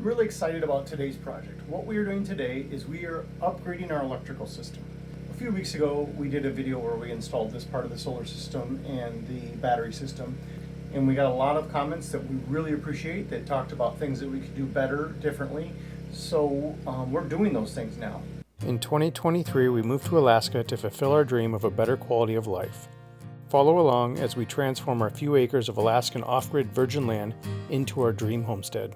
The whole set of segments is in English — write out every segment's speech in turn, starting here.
really excited about today's project. What we are doing today is we are upgrading our electrical system. A few weeks ago we did a video where we installed this part of the solar system and the battery system, and we got a lot of comments that we really appreciate that talked about things that we could do better, differently. So we're doing those things now. In 2023, we moved to Alaska to fulfill our dream of a better quality of life. Follow along as we transform our few acres of Alaskan off-grid virgin land into our dream homestead.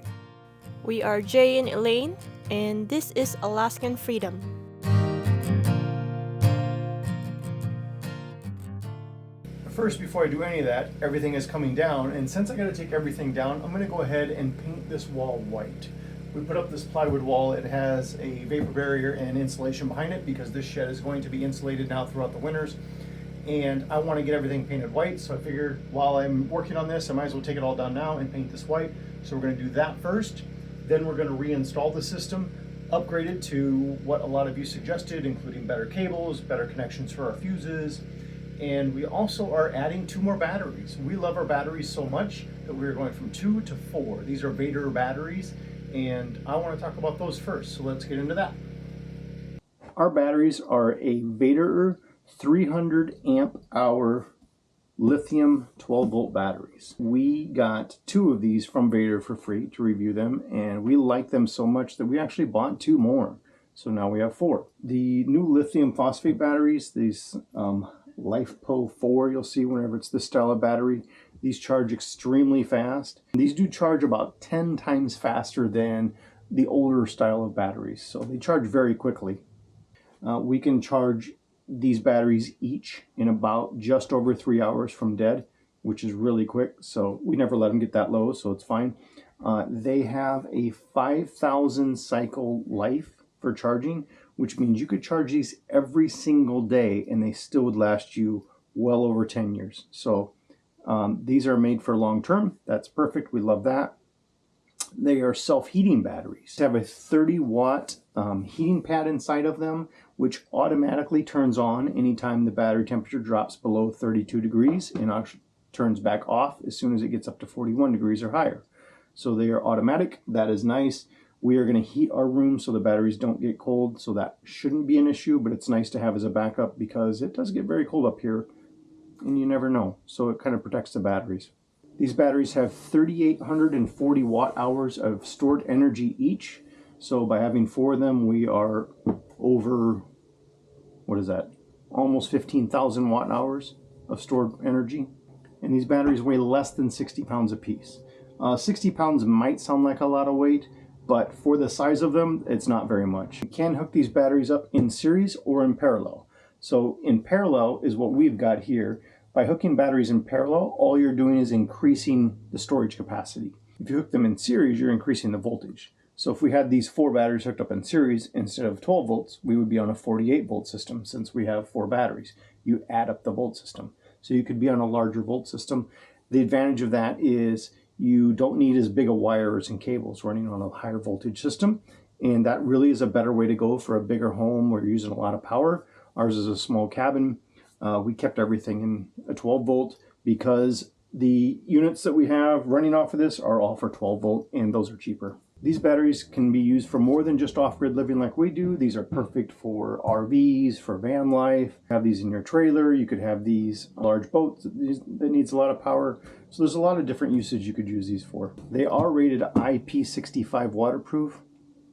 We are Jay and Elaine, and this is Alaskan Freedom. First, before I do any of that, everything is coming down, and since I got to take everything down, I'm going to go ahead and paint this wall white. We put up this plywood wall. It has a vapor barrier and insulation behind it because this shed is going to be insulated now throughout the winters, and I want to get everything painted white, so I figured while I'm working on this, I might as well take it all down now and paint this white. So we're going to do that first. Then we're going to reinstall the system, upgrade it to what a lot of you suggested, including better cables, better connections for our fuses, and we also are adding 2 more batteries. We love our batteries so much that we're going from 2 to 4. These are Vatrer batteries, and I want to talk about those first, so let's get into that. Our batteries are a Vatrer 300 amp hour lithium 12 volt batteries. We got 2 of these from Vatrer for free to review them, and we like them so much that we actually bought 2 more. So now we have 4. The new lithium phosphate batteries, these LifePo 4, you'll see whenever it's this style of battery, these charge extremely fast. These do charge about 10 times faster than the older style of batteries, so they charge very quickly. We can charge these batteries each in about just over 3 hours from dead, which is really quick, so we never let them get that low, so it's fine. They have a 5,000 cycle life for charging, which means you could charge these every single day and they still would last you well over 10 years. So these are made for long term. That's perfect. We love that. They are self-heating batteries. They have a 30 watt heating pad inside of them, which automatically turns on anytime the battery temperature drops below 32 degrees and turns back off as soon as it gets up to 41 degrees or higher. So they are automatic. That is nice. We are going to heat our room so the batteries don't get cold, so that shouldn't be an issue, but it's nice to have as a backup because it does get very cold up here and you never know. So it kind of protects the batteries. These batteries have 3,840 watt hours of stored energy each. So by having 4 of them, we are over, what is that? Almost 15,000 watt hours of stored energy. And these batteries weigh less than 60 pounds a piece. 60 pounds might sound like a lot of weight, but for the size of them, it's not very much. You can hook these batteries up in series or in parallel. So in parallel is what we've got here. By hooking batteries in parallel, all you're doing is increasing the storage capacity. If you hook them in series, you're increasing the voltage. So if we had these 4 batteries hooked up in series, instead of 12 volts, we would be on a 48 volt system since we have 4 batteries. You add up the volt system. So you could be on a larger volt system. The advantage of that is you don't need as big a wires and cables running on a higher voltage system. And that really is a better way to go for a bigger home where you're using a lot of power. Ours is a small cabin. We kept everything in a 12 volt because the units that we have running off of this are all for 12 volt and those are cheaper. These batteries can be used for more than just off-grid living like we do. These are perfect for RVs, for van life. Have these in your trailer. You could have these large boats that needs a lot of power. So there's a lot of different usage you could use these for. They are rated IP65 waterproof.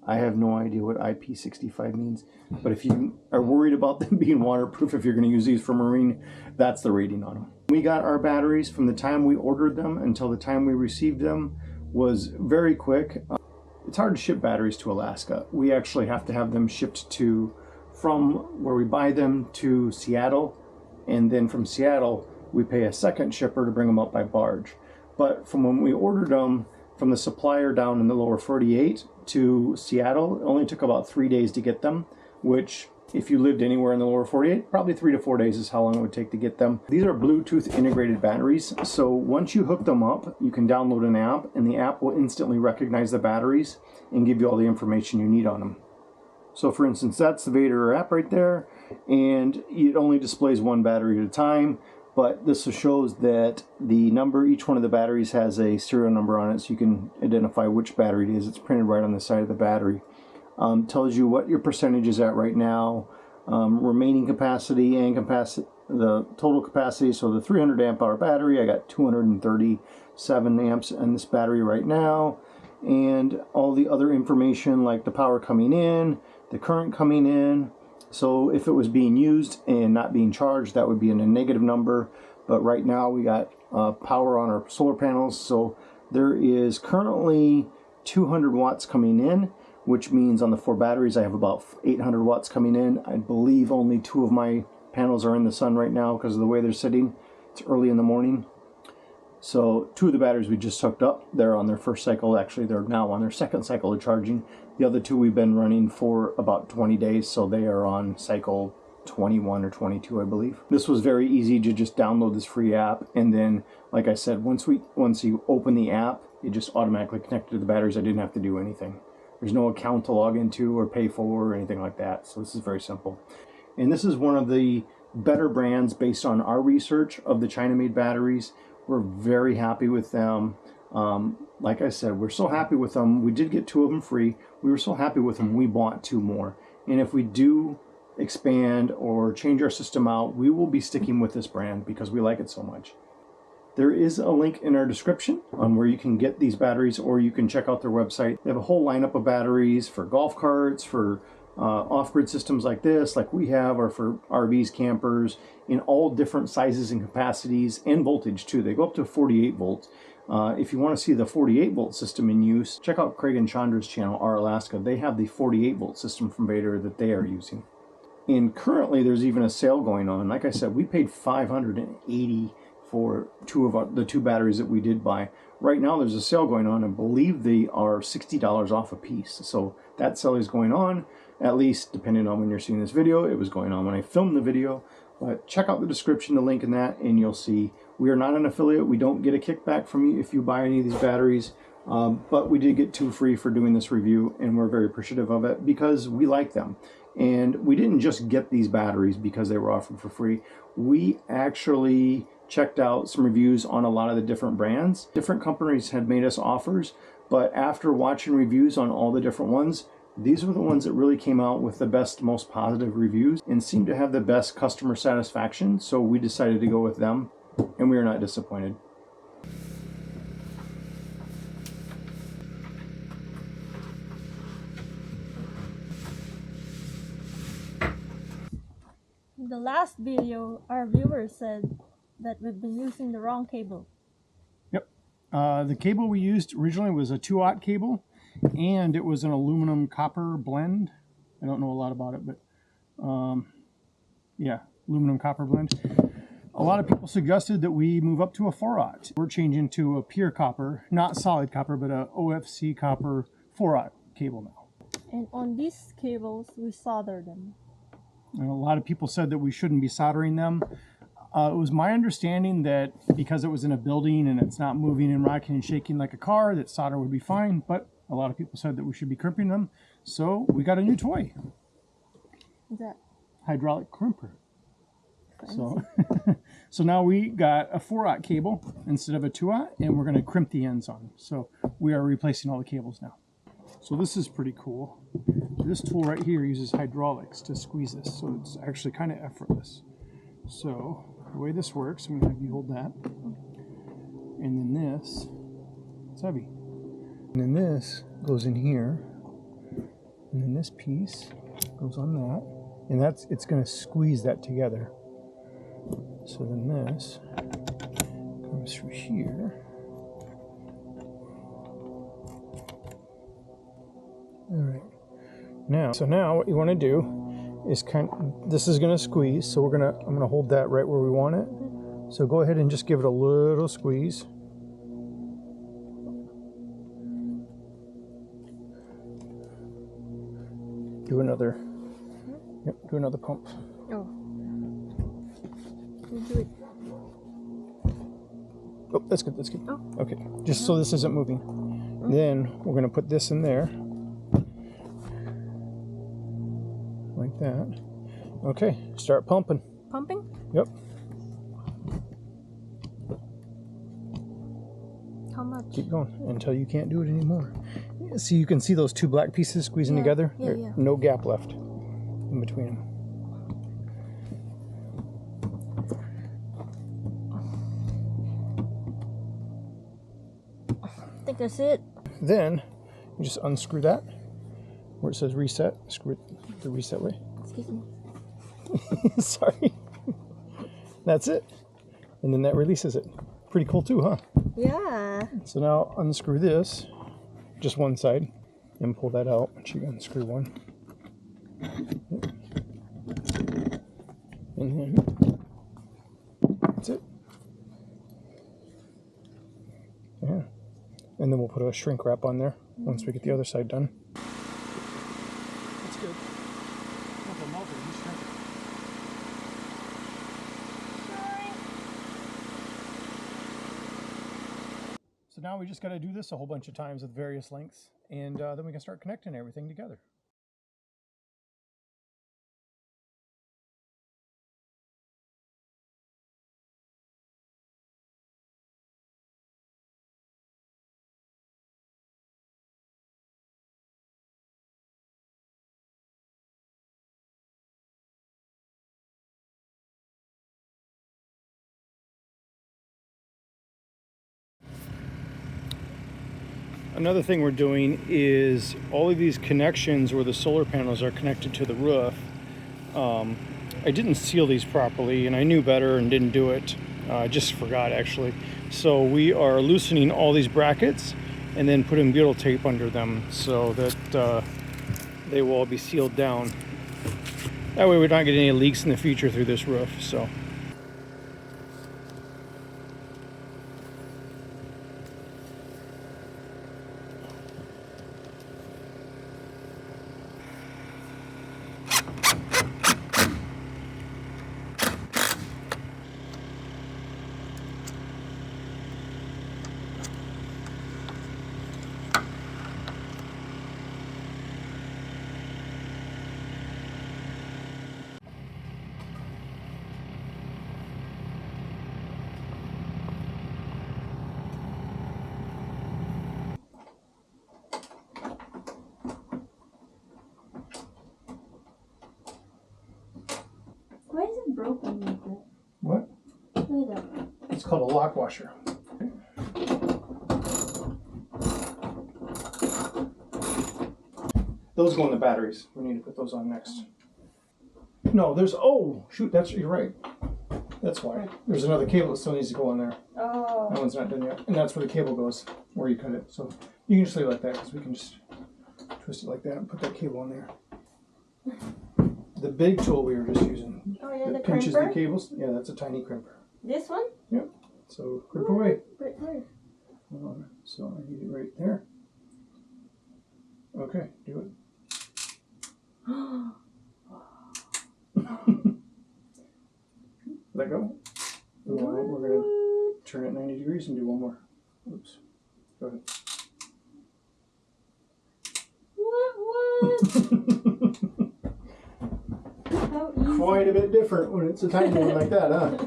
I have no idea what IP65 means, but if you are worried about them being waterproof, if you're going to use these for marine, that's the rating on them. We got our batteries from the time we ordered them until the time we received them was very quick. It's hard to ship batteries to Alaska. We actually have to have them shipped from where we buy them to Seattle, and then from Seattle we pay a second shipper to bring them up by barge. But from when we ordered them from the supplier down in the lower 48 to Seattle, it only took about 3 days to get them, which if you lived anywhere in the lower 48, probably 3 to 4 days is how long it would take to get them. These are Bluetooth integrated batteries, so once you hook them up, you can download an app, and the app will instantly recognize the batteries and give you all the information you need on them. So for instance, that's the Vatrer app right there, and it only displays 1 battery at a time. but this shows that the number, each one of the batteries has a serial number on it, so you can identify which battery it is. It's printed right on the side of the battery. Tells you what your percentage is at right now, remaining capacity and the total capacity. So the 300 amp hour battery, I got 237 amps in this battery right now, and all the other information like the power coming in, the current coming in. So if it was being used and not being charged, that would be in a negative number. But right now we got power on our solar panels, so there is currently 200 watts coming in, which means on the 4 batteries I have about 800 watts coming in. I believe only 2 of my panels are in the sun right now because of the way they're sitting. It's early in the morning. So 2 of the batteries we just hooked up, they're on their first cycle. Actually, they're now on their second cycle of charging. The other 2 we've been running for about 20 days, so they are on cycle 21 or 22, I believe. This was very easy to just download this free app, and then, like I said, once you open the app, it just automatically connected to the batteries. I didn't have to do anything. There's no account to log into or pay for or anything like that, so this is very simple. And this is one of the better brands based on our research of the China-made batteries. We're very happy with them. Like I said, we're so happy with them. We did get 2 of them free. We were so happy with them, we bought 2 more. And if we do expand or change our system out, we will be sticking with this brand because we like it so much. There is a link in our description on where you can get these batteries, or you can check out their website. They have a whole lineup of batteries for golf carts, for off-grid systems like this, like we have, or for RVs, campers, in all different sizes and capacities and voltage too. They go up to 48 volts. If you want to see the 48 volt system in use, check out Craig and Chandra's channel, Our Alaska. They have the 48 volt system from Vatrer that they are using. And currently there's even a sale going on. Like I said, we paid $580 for the 2 batteries that we did buy. Right now there's a sale going on. I believe they are $60 off a piece. So that sale is going on, at least depending on when you're seeing this video. It was going on when I filmed the video. But check out the description, the link in that, and you'll see we are not an affiliate. We don't get a kickback from you if you buy any of these batteries. But we did get 2 free for doing this review, and we're very appreciative of it because we like them. And we didn't just get these batteries because they were offered for free. We actually checked out some reviews on a lot of the different brands. Different companies had made us offers, but after watching reviews on all the different ones, these were the ones that really came out with the best, most positive reviews and seemed to have the best customer satisfaction. So we decided to go with them, and we are not disappointed. In the last video, our viewers said that we've been using the wrong cable. Yep. The cable we used originally was a 2-aught cable, and it was an aluminum copper blend. I don't know a lot about it, but yeah, aluminum copper blend. A lot of people suggested that we move up to a 4-aught. We're changing to a pure copper, not solid copper, but a OFC copper 4-aught cable now. And on these cables, we solder them. And a lot of people said that we shouldn't be soldering them. It was my understanding that because it was in a building and it's not moving and rocking and shaking like a car, that solder would be fine, but a lot of people said that we should be crimping them. So we got a new toy. Is that hydraulic crimper. fancy? So now we got a 4-aught cable instead of a 2-aught, and we're going to crimp the ends on. So we are replacing all the cables now. So this is pretty cool. This tool right here uses hydraulics to squeeze this, so it's actually kind of effortless. So the way this works, I'm going to have you hold that. And then this, it's heavy. And then this goes in here. And then this piece goes on that. And it's going to squeeze that together. So then this comes through here. All right. Now what you want to do is this is going to squeeze. So I'm going to hold that right where we want it. So go ahead and just give it a little squeeze. Do another. Yep, do another pump. Oh. You do it. Oh, that's good, that's good. Oh. Okay, just so this isn't moving. Then we're going to put this in there. Like that. Okay, start pumping. Pumping? Yep. Keep going until you can't do it anymore. See, you can see those two black pieces squeezing together? Yeah, yeah. No gap left in between them. I think that's it. Then you just unscrew that where it says reset. Screw it the reset way. Excuse me. Sorry. That's it. And then that releases it. Pretty cool too, huh? Yeah. So now unscrew this, just one side, and pull that out. You unscrew one. And then that's it. Yeah. And then we'll put a shrink wrap on there once we get the other side done. That's good. So now we just got to do this a whole bunch of times with various lengths, and then we can start connecting everything together. Another thing we're doing is all of these connections where the solar panels are connected to the roof. I didn't seal these properly, and I knew better and didn't do it. I just forgot, actually. So we are loosening all these brackets and then putting butyl tape under them so that they will all be sealed down. That way we're not getting any leaks in the future through this roof. So. Why is it broken like that? What? Look at that. It's called a lock washer. Those go in the batteries. We need to put those on next. No, there's, oh, shoot, you're right. That's why. There's another cable that still needs to go on there. Oh. That one's not done yet. And that's where the cable goes, where you cut it. So you can just leave it like that, because we can just twist it like that and put that cable on there. The big tool we were just using, Oh yeah, the that pinches crimper? the cables. Yeah, that's a tiny crimper. This one? Yep. So crimp away. Right there. So I need it right there. Okay, do it. Let go. Now we're going to turn it 90 degrees and do one more. Oops. Go ahead. What? How easy. Quite a bit different when it's a tiny one like that, huh?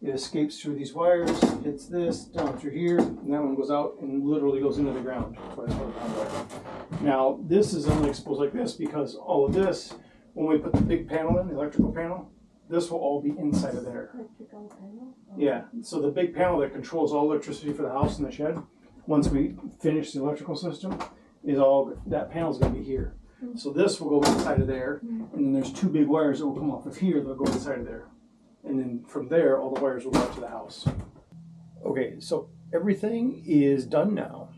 It escapes through these wires, hits this, down through here, and that one goes out and literally goes into the ground. That's why it's called a ground wire. Now, this is only exposed like this because all of this, when we put the big panel in, the electrical panel, this will all be inside of there. Electrical panel? Oh. Yeah, so the big panel that controls all electricity for the house and the shed, once we finish the electrical system, is all, that panel's gonna be here. So this will go inside of there, and then there's two big wires that will come off of here that'll go inside of there. And then from there, all the wires will go out to the house. Okay, so everything is done now,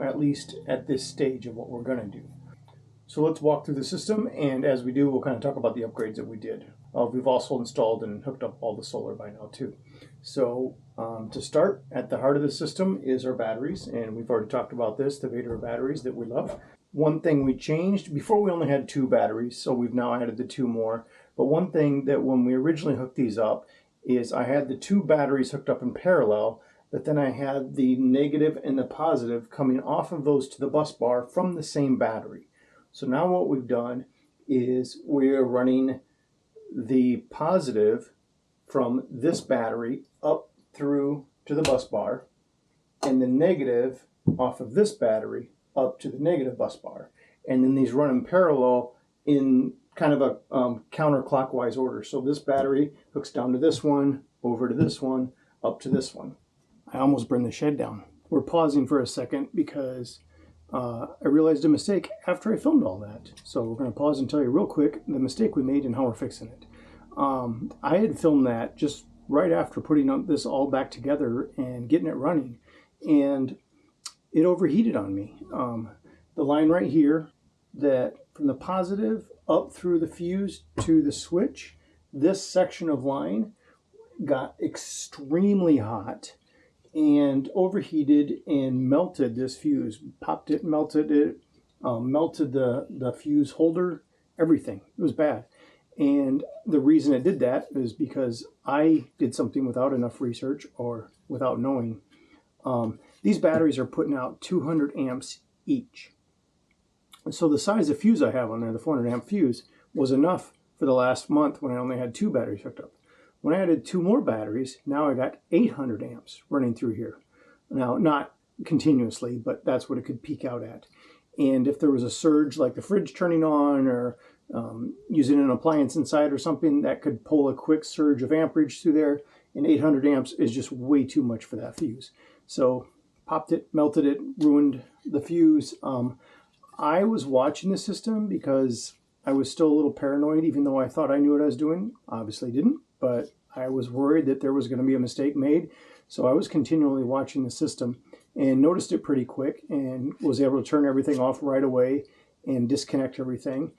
at least at this stage of what we're gonna do. So let's walk through the system, and as we do, we'll kind of talk about the upgrades that we did. We've also installed and hooked up all the solar by now too. So to start, at the heart of the system is our batteries, and we've already talked about this, the Vatrer batteries that we love. One thing we changed, before we only had 2 batteries, so we've now added the 2 more. But one thing that when we originally hooked these up is I had the 2 batteries hooked up in parallel, but then I had the negative and the positive coming off of those to the bus bar from the same battery. So now what we've done is we're running the positive from this battery up through to the bus bar, and the negative off of this battery up to the negative bus bar. And then these run in parallel in kind of a counterclockwise order. So this battery hooks down to this one, over to this one, up to this one. I almost burned the shed down. We're pausing for a second because I realized a mistake after I filmed all that. So we're going to pause and tell you real quick the mistake we made and how we're fixing it. I had filmed that just right after putting this all back together and getting it running, and it overheated on me. The line right here, that from the positive up through the fuse to the switch, this section of line got extremely hot and overheated and melted this fuse. Popped it, melted it, melted the fuse holder, everything. It was bad. And the reason it did that is because I did something without enough research or without knowing. These batteries are putting out 200 amps each. So the size of fuse I have on there, the 400 amp fuse, was enough for the last month when I only had 2 batteries hooked up. When I added 2 more batteries, now I got 800 amps running through here. Now, not continuously, but that's what it could peak out at. And if there was a surge like the fridge turning on or using an appliance inside or something, that could pull a quick surge of amperage through there, and 800 amps is just way too much for that fuse. So popped it, melted it, ruined the fuse. I was watching the system because I was still a little paranoid, even though I thought I knew what I was doing. Obviously didn't, but I was worried that there was going to be a mistake made. So I was continually watching the system and noticed it pretty quick and was able to turn everything off right away and disconnect everything.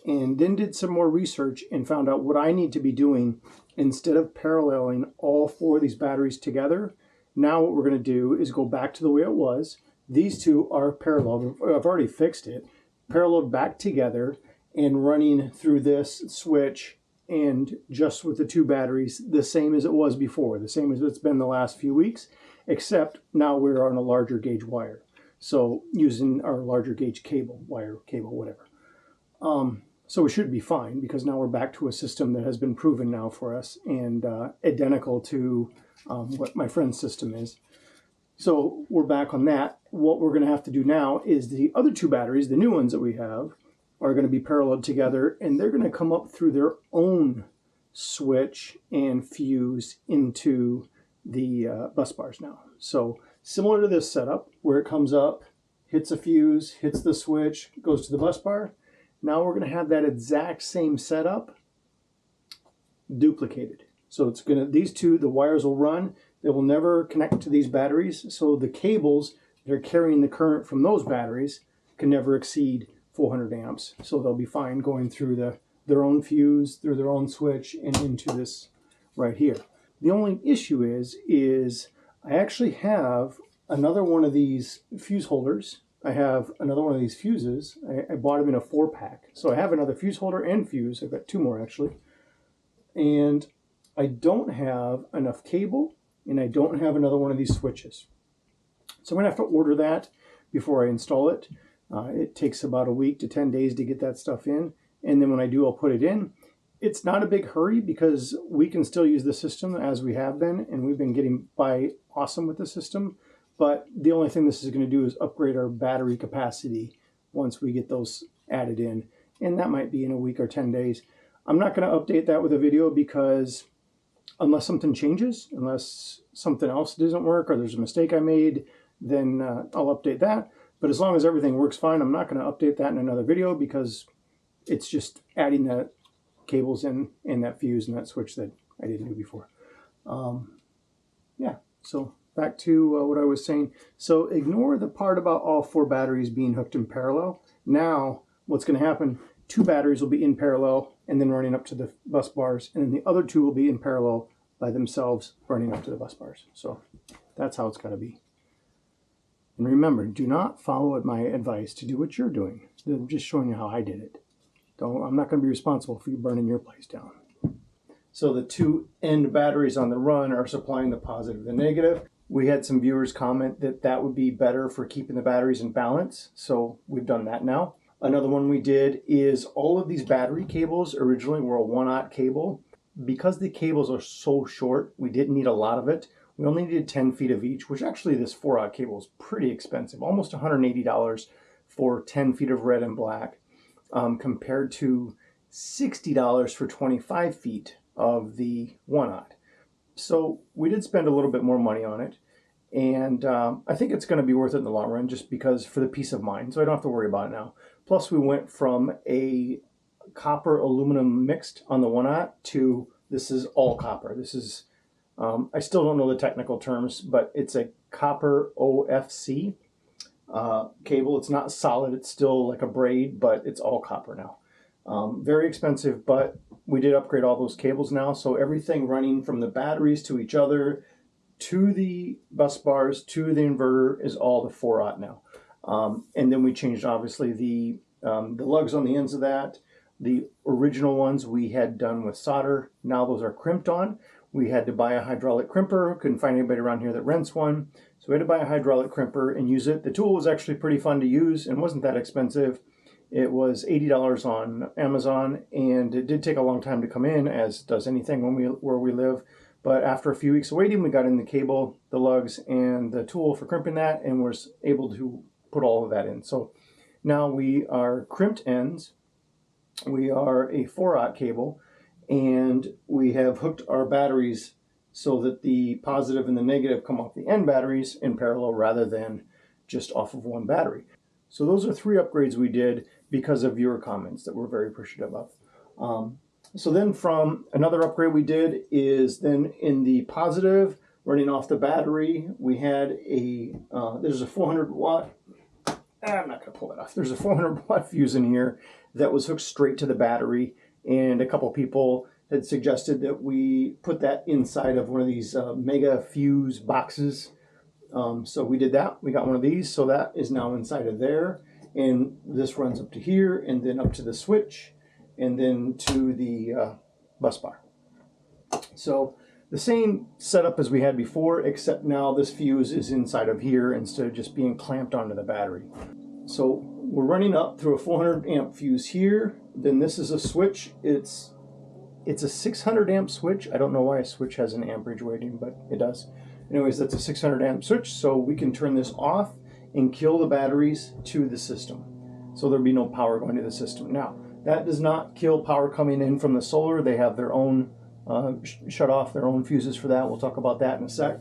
And then did some more research and found out what I need to be doing instead of paralleling all 4 of these batteries together. Now what we're going to do is go back to the way it was. These 2 are parallel. I've already fixed it. Paralleled back together and running through this switch, and just with the 2 batteries, the same as it was before, the same as it's been the last few weeks, except now we're on a larger gauge wire. So using our larger gauge cable, wire, cable, whatever. So we should be fine because now we're back to a system that has been proven now for us and identical to what my friend's system is. So we're back on that. What we're going to have to do now is the other 2 batteries, the new ones that we have, are going to be paralleled together, and they're going to come up through their own switch and fuse into the bus bars now. So similar to this setup where it comes up, hits a fuse, hits the switch, goes to the bus bar. Now we're going to have that exact same setup duplicated. So it's going to, these 2, the wires will run. They will never connect to these batteries. So the cables that are carrying the current from those batteries can never exceed 400 amps. So they'll be fine going through their own fuse, through their own switch, and into this right here. The only issue is I actually have another one of these fuse holders. I have another one of these fuses. I bought them in a 4-pack. So I have another fuse holder and fuse. I've got 2 more actually. And I don't have enough cable, and I don't have another one of these switches. So I'm going to have to order that before I install it. It takes about a week to 10 days to get that stuff in. And then when I do, I'll put it in. It's not a big hurry because we can still use the system as we have been, and we've been getting by awesome with the system. But the only thing this is going to do is upgrade our battery capacity once we get those added in. And that might be in a week or 10 days. I'm not going to update that with a video because unless something changes, unless something else doesn't work or there's a mistake I made, then I'll update that. But as long as everything works fine, I'm not going to update that in another video because it's just adding the cables in and that fuse and that switch that I didn't do before. Yeah, so back to what I was saying. So ignore the part about all 4 batteries being hooked in parallel. Now what's going to happen, 2 batteries will be in parallel and then running up to the bus bars, and then the other 2 will be in parallel by themselves running up to the bus bars. So that's how it's got to be. And remember, do not follow my advice to do what you're doing. I'm just showing you how I did it. I'm not going to be responsible for you burning your place down. So the 2 end batteries on the run are supplying the positive and the negative. We had some viewers comment that that would be better for keeping the batteries in balance. So we've done that now. Another one we did is all of these battery cables originally were a 1/0 cable. Because the cables are so short, we didn't need a lot of it. We only needed 10 feet of each, which actually this 4/0 cable is pretty expensive, almost $180 for 10 feet of red and black, compared to $60 for 25 feet of the 1/0. So we did spend a little bit more money on it, and I think it's going to be worth it in the long run, just because for the peace of mind, so I don't have to worry about it now. Plus, we went from a copper aluminum mixed on the 1/0 to this is all copper. This is I still don't know the technical terms, but it's a copper OFC cable. It's not solid. It's still like a braid, but it's all copper now. Very expensive, but we did upgrade all those cables now. So everything running from the batteries to each other, to the bus bars, to the inverter is all the 4/0 now. And then we changed, obviously, the lugs on the ends of that. The original ones we had done with solder. Now those are crimped on. We had to buy a hydraulic crimper. Couldn't find anybody around here that rents one. So we had to buy a hydraulic crimper and use it. The tool was actually pretty fun to use and wasn't that expensive. It was $80 on Amazon, and it did take a long time to come in, as does anything where we live. But after a few weeks of waiting, we got in the cable, the lugs, and the tool for crimping that, and was able to put all of that in. So now we are crimped ends. We are a 4/0 cable, and we have hooked our batteries so that the positive and the negative come off the end batteries in parallel rather than just off of one battery. So those are 3 upgrades we did because of viewer comments that we're very appreciative of. So then from another upgrade we did is then in the positive, running off the battery, we had there's a 400 watt, I'm not going to pull that off. There's a 400 watt fuse in here that was hooked straight to the battery, and a couple people had suggested that we put that inside of one of these mega fuse boxes. So we did that. We got one of these, so that is now inside of there, and this runs up to here and then up to the switch and then to the bus bar. So the same setup as we had before, except now this fuse is inside of here instead of just being clamped onto the battery. So we're running up through a 400 amp fuse here. Then this is a switch. It's a 600 amp switch. I don't know why a switch has an amperage rating, but it does. Anyways, that's a 600 amp switch, so we can turn this off and kill the batteries to the system. So there'll be no power going to the system. Now, that does not kill power coming in from the solar. They have their own, shut off their own fuses for that. We'll talk about that in a sec.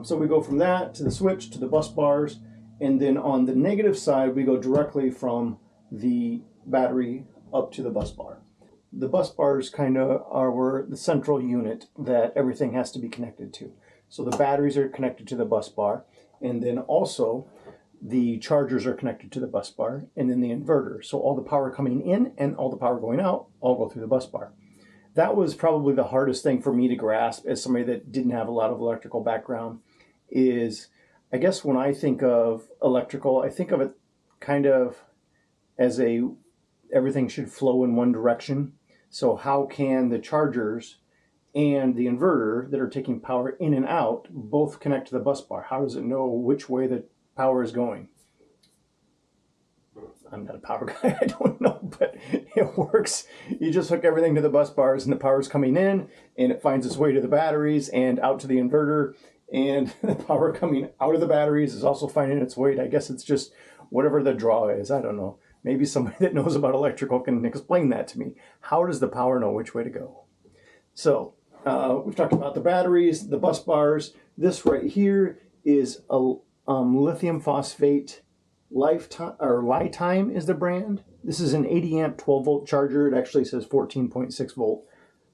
So we go from that to the switch to the bus bars, and then on the negative side, we go directly from the battery up to the bus bar. The bus bars kind of are the central unit that everything has to be connected to. So the batteries are connected to the bus bar, and then also the chargers are connected to the bus bar, and then the inverter. So all the power coming in and all the power going out all go through the bus bar. That was probably the hardest thing for me to grasp as somebody that didn't have a lot of electrical background. Is, I guess when I think of electrical, I think of it kind of as everything should flow in one direction. So how can the chargers and the inverter that are taking power in and out both connect to the bus bar? How does it know which way the power is going? I'm not a power guy, I don't know, but it works. You just hook everything to the bus bars, and the power is coming in, and it finds its way to the batteries and out to the inverter, and the power coming out of the batteries is also finding its way. I guess it's just whatever the draw is. I don't know. Maybe somebody that knows about electrical can explain that to me. How does the power know which way to go? So we've talked about the batteries, the bus bars. This right here is a lithium phosphate Lifetime, or Lifetime is the brand. This is an 80 amp 12 volt charger. It actually says 14.6 volt,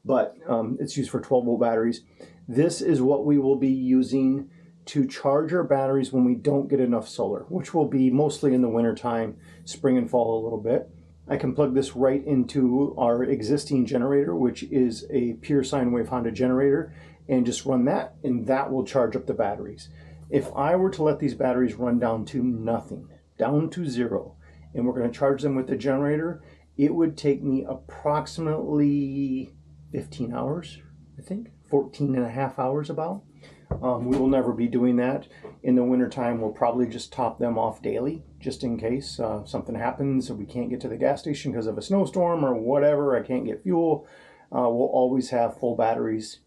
but it's used for 12 volt batteries. This is what we will be using to charge our batteries when we don't get enough solar, which will be mostly in the winter time, spring and fall a little bit. I can plug this right into our existing generator, which is a pure sine wave Honda generator, and just run that, and that will charge up the batteries. If I were to let these batteries run down to nothing, down to zero, and we're going to charge them with the generator, it would take me approximately 15 hours, I think, 14 and a half hours about. We will never be doing that. In the wintertime, we'll probably just top them off daily, just in case something happens and we can't get to the gas station because of a snowstorm or whatever, I can't get fuel. We'll always have full batteries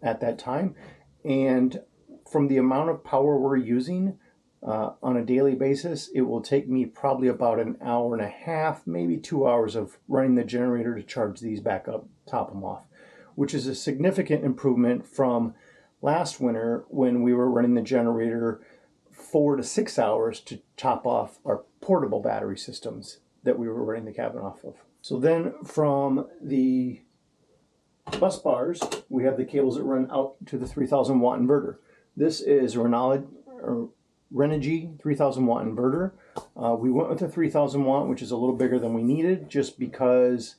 at that time. And from the amount of power we're using on a daily basis, it will take me probably about an hour and a half, maybe 2 hours of running the generator to charge these back up, top them off, which is a significant improvement from last winter when we were running the generator 4 to 6 hours to top off our portable battery systems that we were running the cabin off of. So then from the bus bars, we have the cables that run out to the 3000 watt inverter. This is Renogy 3000 watt inverter. We went with the 3000 watt, which is a little bigger than we needed, just because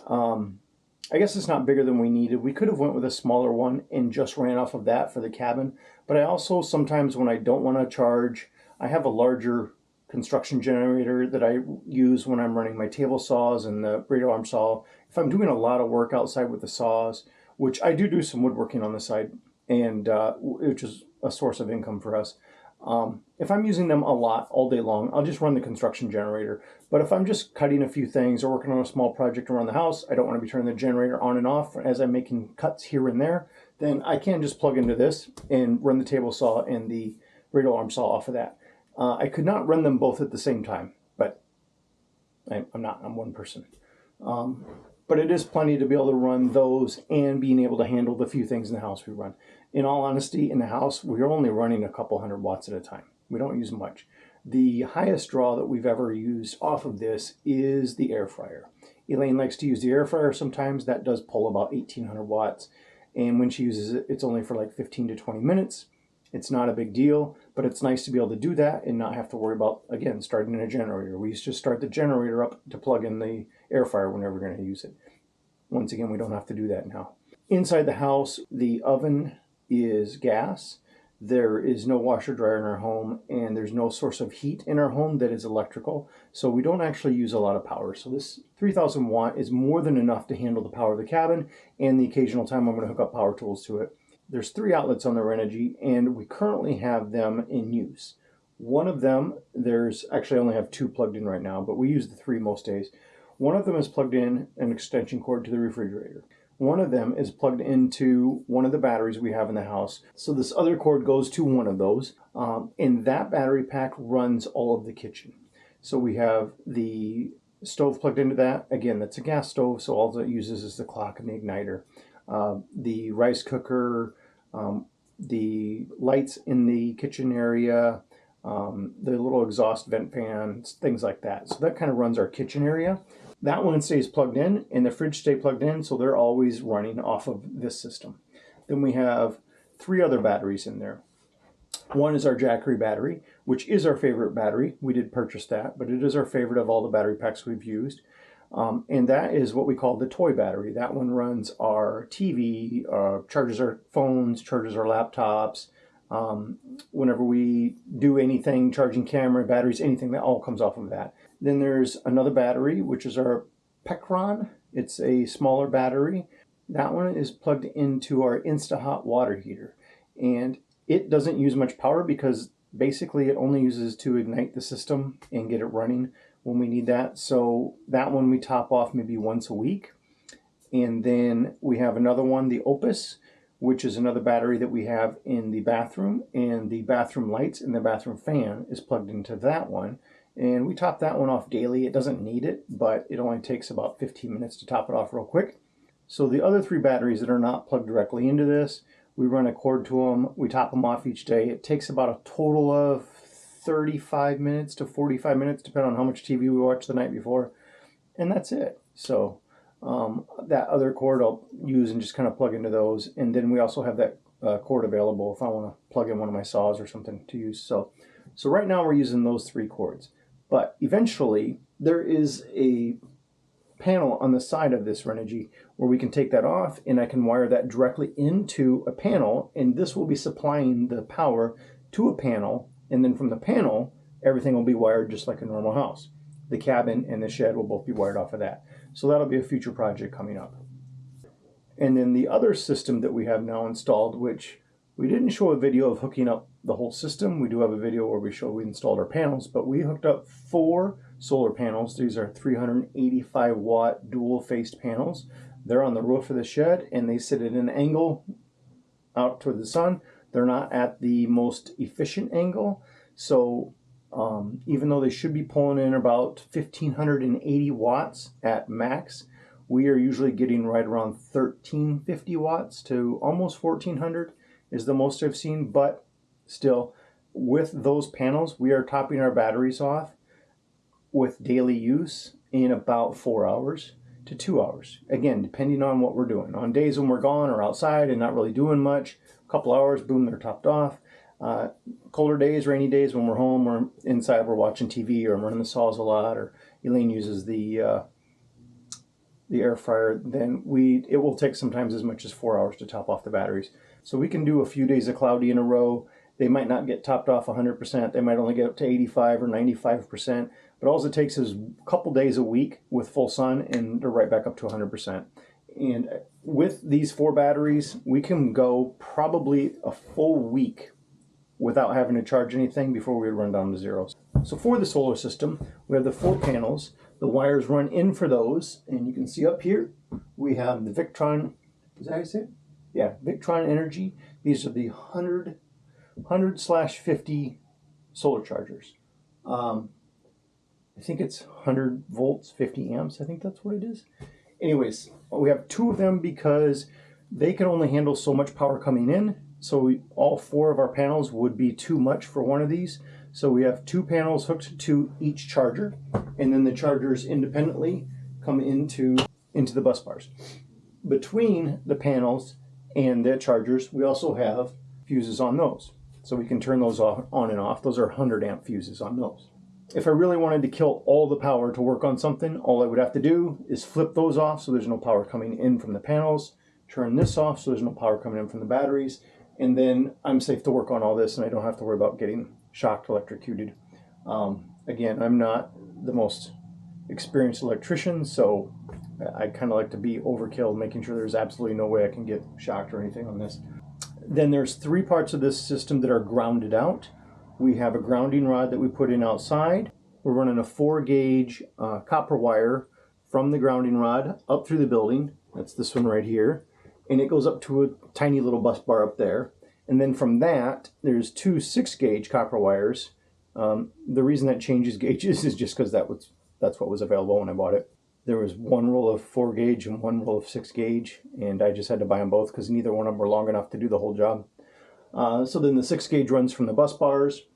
I guess it's not bigger than we needed. We could have went with a smaller one and just ran off of that for the cabin. But I also sometimes, when I don't want to charge, I have a larger construction generator that I use when I'm running my table saws and the radio arm saw. If I'm doing a lot of work outside with the saws, which I do some woodworking on the side, and which is a source of income for us. If I'm using them a lot all day long, I'll just run the construction generator. But if I'm just cutting a few things or working on a small project around the house, I don't want to be turning the generator on and off as I'm making cuts here and there, then I can just plug into this and run the table saw and the radio arm saw off of that. I could not run them both at the same time, but I'm one person. But it is plenty to be able to run those and being able to handle the few things in the house we run. In all honesty, in the house, we're only running a couple hundred watts at a time. We don't use much. The highest draw that we've ever used off of this is the air fryer. Elaine likes to use the air fryer sometimes. That does pull about 1800 watts. And when she uses it, it's only for like 15 to 20 minutes. It's not a big deal, but it's nice to be able to do that and not have to worry about, again, starting a generator. We used to start the generator up to plug in the air fryer whenever we're going to use it. Once again, we don't have to do that now. Inside the house, the oven is gas. There is no washer dryer in our home, and there's no source of heat in our home that is electrical. So we don't actually use a lot of power. So this 3000 watt is more than enough to handle the power of the cabin and the occasional time I'm going to hook up power tools to it. There's 3 outlets on the Renogy, and we currently have them in use. One of them, I only have 2 plugged in right now, but we use the 3 most days. One of them is plugged in an extension cord to the refrigerator. One of them is plugged into one of the batteries we have in the house. So this other cord goes to one of those, and that battery pack runs all of the kitchen. So we have the stove plugged into that. Again, that's a gas stove, so all it uses is the clock and the igniter. The rice cooker, the lights in the kitchen area, the little exhaust vent fans, things like that. So that kind of runs our kitchen area. That one stays plugged in, and the fridge stay plugged in, so they're always running off of this system. Then we have 3 other batteries in there. One is our Jackery battery, which is our favorite battery. We did purchase that, but it is our favorite of all the battery packs we've used. And that is what we call the toy battery. That one runs our TV, charges our phones, charges our laptops. Whenever we do anything, charging camera, batteries, anything, that all comes off of that. Then there's another battery, which is our Pecron. It's a smaller battery. That one is plugged into our Insta-Hot water heater. And it doesn't use much power because basically it only uses to ignite the system and get it running when we need that. So that one we top off maybe once a week. And then we have another one, the Opus, which is another battery that we have in the bathroom, and the bathroom lights and the bathroom fan is plugged into that one. And we top that one off daily. It doesn't need it, but it only takes about 15 minutes to top it off real quick. So the other 3 batteries that are not plugged directly into this, we run a cord to them, we top them off each day. It takes about a total of 35 minutes to 45 minutes, depending on how much TV we watch the night before. And that's it. So that other cord I'll use and just kind of plug into those. And then we also have that cord available if I want to plug in one of my saws or something to use. So right now we're using those 3 cords. But eventually there is a panel on the side of this Renogy where we can take that off, and I can wire that directly into a panel, and this will be supplying the power to a panel, and then from the panel everything will be wired just like a normal house. The cabin and the shed will both be wired off of that. So that'll be a future project coming up. And then the other system that we have now installed, which we didn't show a video of hooking up the whole system. We do have a video where we show we installed our panels, but we hooked up 4 solar panels. These are 385 watt dual faced panels. They're on the roof of the shed, and they sit at an angle out toward the sun. They're not at the most efficient angle. So even though they should be pulling in about 1,580 watts at max, we are usually getting right around 1,350 watts to almost 1,400 is the most I've seen. But still, with those panels, we are topping our batteries off with daily use in about 4 hours to 2 hours. Again, depending on what we're doing. On days when we're gone or outside and not really doing much, a couple hours, boom, they're topped off. Colder days, rainy days, when we're home, we're inside, we're watching TV or I'm running the saws a lot, or Elaine uses the air fryer, then it will take sometimes as much as 4 hours to top off the batteries. So we can do a few days of cloudy in a row. They might not get topped off 100%. They might only get up to 85 or 95%. But all it takes is a couple days a week with full sun and they're right back up to 100%. And with these 4 batteries, we can go probably a full week without having to charge anything before we run down to 0. So for the solar system, we have the 4 panels. The wires run in for those, and you can see up here, we have the Victron, is that how you say it? Yeah, Victron Energy. These are the 100/50 solar chargers. I think it's 100 volts, 50 amps. I think that's what it is. Anyways, we have 2 of them because they can only handle so much power coming in. So all 4 of our panels would be too much for one of these. So we have 2 panels hooked to each charger, and then the chargers independently come into the bus bars. Between the panels and the chargers, we also have fuses on those. So we can turn those on and off. Those are 100 amp fuses on those. If I really wanted to kill all the power to work on something, all I would have to do is flip those off so there's no power coming in from the panels, turn this off so there's no power coming in from the batteries, and then I'm safe to work on all this and I don't have to worry about getting shocked, electrocuted. Again, I'm not the most experienced electrician, so I kind of like to be overkill, making sure there's absolutely no way I can get shocked or anything on this. Then there's 3 parts of this system that are grounded out. We have a grounding rod that we put in outside. We're running a 4-gauge copper wire from the grounding rod up through the building. That's this one right here. And it goes up to a tiny little bus bar up there. And then from that, there's 2 6-gauge copper wires. The reason that changes gauges is just because that's what was available when I bought it. There was 1 roll of 4-gauge and 1 roll of 6-gauge, and I just had to buy them both because neither one of them were long enough to do the whole job. So then the 6-gauge runs from the bus bars.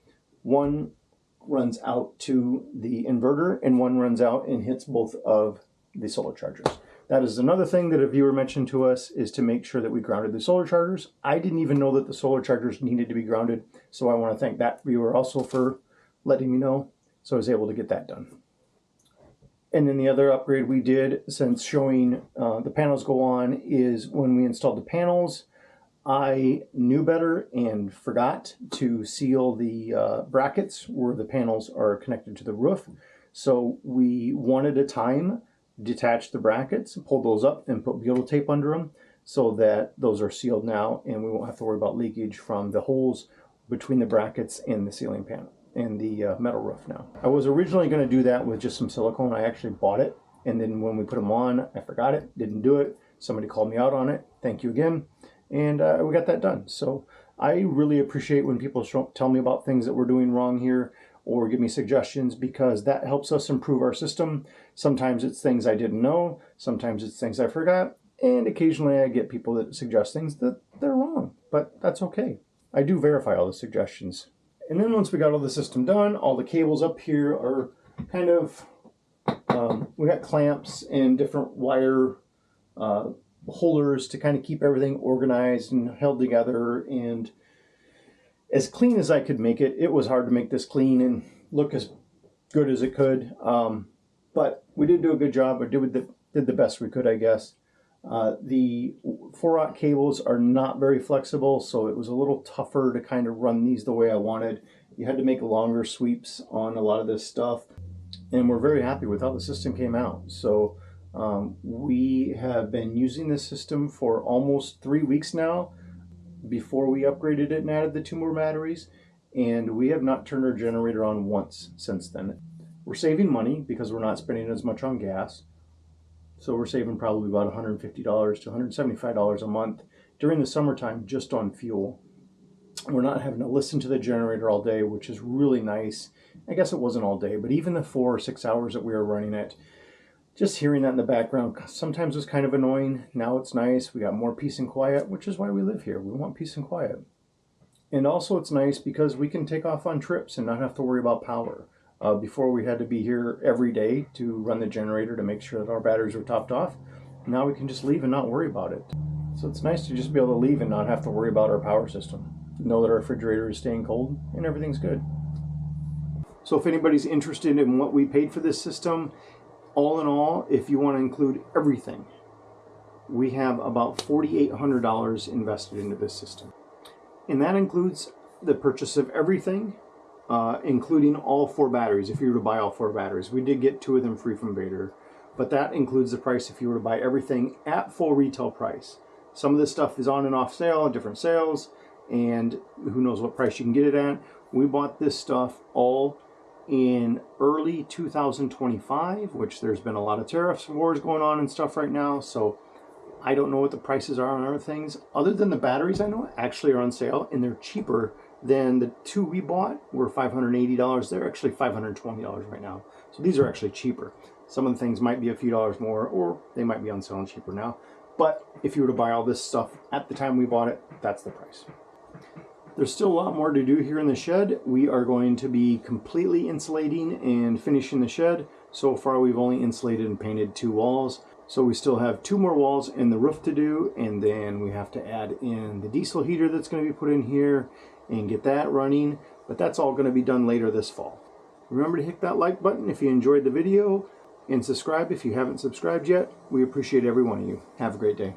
1 runs out to the inverter, and 1 runs out and hits both of the solar chargers. That is another thing that a viewer mentioned to us, is to make sure that we grounded the solar chargers. I didn't even know that the solar chargers needed to be grounded, so I want to thank that viewer also for letting me know, so I was able to get that done. And then the other upgrade we did, since showing the panels go on, is when we installed the panels, I knew better and forgot to seal the brackets where the panels are connected to the roof. So we, one at a time, detached the brackets, pulled those up, and put butyl tape under them so that those are sealed now, and we won't have to worry about leakage from the holes between the brackets and the ceiling panel and the metal roof now. I was originally going to do that with just some silicone. I actually bought it, and then when we put them on, I forgot it, didn't do it. Somebody called me out on it. Thank you again. And we got that done. So I really appreciate when people tell me about things that we're doing wrong here or give me suggestions, because that helps us improve our system. Sometimes it's things I didn't know. Sometimes it's things I forgot. And occasionally I get people that suggest things that they're wrong, but that's okay. I do verify all the suggestions. And then once we got all the system done, all the cables up here are kind of, we got clamps and different wire holders to kind of keep everything organized and held together. And as clean as I could make it, it was hard to make this clean and look as good as it could. But we did do a good job. We did the best we could, I guess. The 4-aught cables are not very flexible, so it was a little tougher to kind of run these the way I wanted. You had to make longer sweeps on a lot of this stuff, and we're very happy with how the system came out. So we have been using this system for almost 3 weeks now before we upgraded it and added the 2 more batteries, and we have not turned our generator on once since then. We're saving money because we're not spending as much on gas. So we're saving probably about $150 to $175 a month during the summertime just on fuel. We're not having to listen to the generator all day, which is really nice. I guess it wasn't all day, but even the 4 or 6 hours that we were running it, just hearing that in the background sometimes was kind of annoying. Now it's nice. We got more peace and quiet, which is why we live here. We want peace and quiet. And also it's nice because we can take off on trips and not have to worry about power. Before we had to be here every day to run the generator to make sure that our batteries were topped off. Now we can just leave and not worry about it. So it's nice to just be able to leave and not have to worry about our power system. Know that our refrigerator is staying cold and everything's good. So if anybody's interested in what we paid for this system, all in all, if you want to include everything, we have about $4,800 invested into this system. And that includes the purchase of everything, including all 4 batteries, if you were to buy all 4 batteries. We did get 2 of them free from Vatrer, but that includes the price if you were to buy everything at full retail price. Some of this stuff is on and off sale, different sales, and who knows what price you can get it at. We bought this stuff all in early 2025, which there's been a lot of tariffs wars going on and stuff right now, so I don't know what the prices are on other things. Other than the batteries, I know actually are on sale, and they're cheaper than the 2 we bought were $580. They're actually $520 right now. So these are actually cheaper. Some of the things might be a few dollars more, or they might be on sale and cheaper now. But if you were to buy all this stuff at the time we bought it, that's the price. There's still a lot more to do here in the shed. We are going to be completely insulating and finishing the shed. So far we've only insulated and painted 2 walls. So we still have 2 more walls in the roof to do, and then we have to add in the diesel heater that's going to be put in here and get that running. But that's all going to be done later this fall. Remember to hit that like button if you enjoyed the video, and subscribe if you haven't subscribed yet. We appreciate every one of you. Have a great day.